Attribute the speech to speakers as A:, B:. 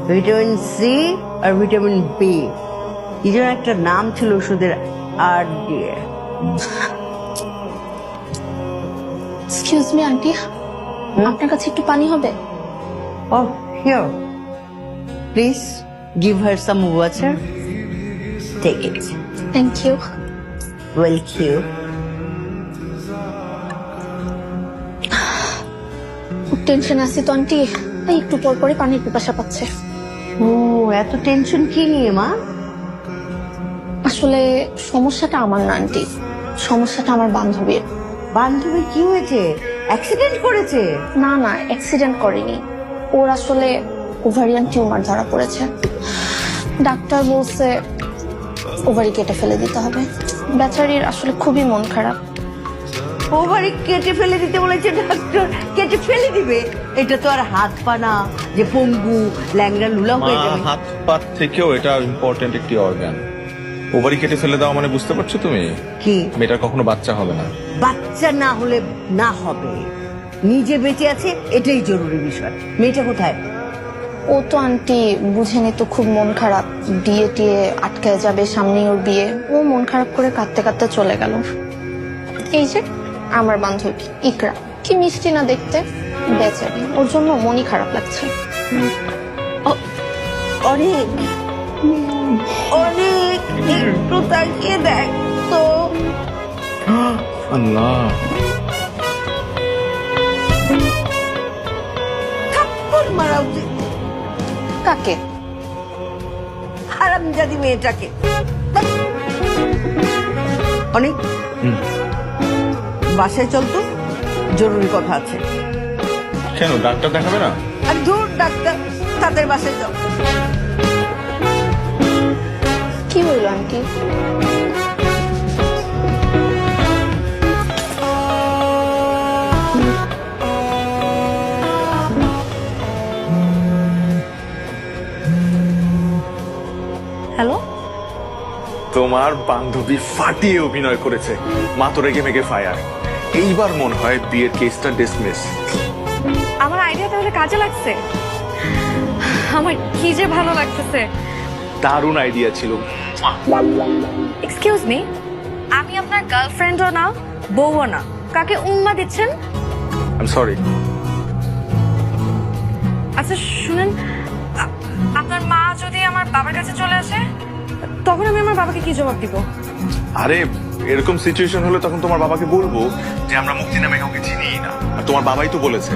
A: Vitamin C আর vitamin B, এই জন্য একটা নাম ছিল ওষুধের আর দিয়ে।
B: এক্সকিউজ মি আন্টি, আপনার কাছে একটু পানি হবে?
A: Oh, here. Please give her some water. Take it.
B: Thank you.
A: Welcome.
B: খুব টেনশন আছে তো আন্টি, তাই একটু পর পরই পানির পিপাসা পাচ্ছে।
A: ও এত টেনশন কি নিয়ে মা?
B: আসলে সমস্যাটা আমার না আন্টি, সমস্যাটা আমার বান্ধবীর।
A: বান্ধবী কি হয়েছে? অ্যাক্সিডেন্ট করেছে?
B: না না, অ্যাক্সিডেন্ট করেনি, ওর আসলে ওভারিয়ান টিউমার ধরা পড়েছে। ডাক্তার বলছে ওভারি কেটে ফেলে দিতে হবে। বেচারির আসলে খুবই মন খারাপ।
A: ওভারি কেটে ফেলে দিতে বলেছে ডাক্তার, কেটে ফেলে দিবে? এটা তো আর হাত পা না যে পঙ্গু ল্যাংড়া লুলা হয়ে যাবে।
C: হাত পা থেকেও এটা ইম্পর্টেন্ট একটি অর্গান। ওভারি কেটে ফেলে দেওয়া মানে বুঝতে পারছো তুমি?
A: কি?
C: মেয়েটার কখনো বাচ্চা হবে না।
A: বাচ্চা না হলে না হবে, নিজে বেঁচে আছে এটাই জরুরি বিষয়। মেয়েটা কোথায়?
B: ও তো আন্টি বুঝেনি তো, খুব মন খারাপ, বিয়ে টিয়ে আটকায় যাবে, সামনেই ওর বিয়ে। ও মন খারাপ করে কাঁদতে কাঁদতে চলে গেল। এই যে আমার বান্ধবী ইকরা, কি মিষ্টি না দেখতে, বেচারি, ওর জন্য মনই খারাপ লাগছে।
A: অনেক অনেক একটু তাকিয়ে দেখ তো।
C: আল্লাহ,
A: থাপ্পড় মারা উচিত
B: কাকে?
A: হারামজাদি মেয়েটাকে। অনেক বাসায় চল তো, জরুরি কথা আছে।
C: কেন ডাক্তার দেখাবে না?
A: আর দূর ডাক্তার, তাদের বাসায় যাও।
B: কি হইল আন্টি? হ্যালো,
C: তোমার বান্ধবী ফাটিয়ে অভিনয় করেছে, মাত্র রেগে মেগে ফায়ার। এইবার মনে হয় বিয়ের কেসটা ডিসমিস।
D: আমার আইডিয়া তাহলে কাজে লাগছে। আমার কি যে ভালো লাগতেছে।
C: দারুণ আইডিয়া ছিল।
D: এক্সকিউজ মি, আমি আপনার গার্লফ্রেন্ডও না, বউও না, কাকে উম্মা দিচ্ছেন?
C: I am sorry.
D: আচ্ছা শুনেন, আপনার মা যদি আমার বাবার কাছে চলে আসে, তখন আমি আমার বাবাকে কি জবাব দিব?
C: আরে এরকম সিচুয়েশন হলে তখন তোমার বাবাকে বলবো যে আমরা মুক্তি নামে কাউকে চিনিই না, আর তোমার বাবাই তো বলেছে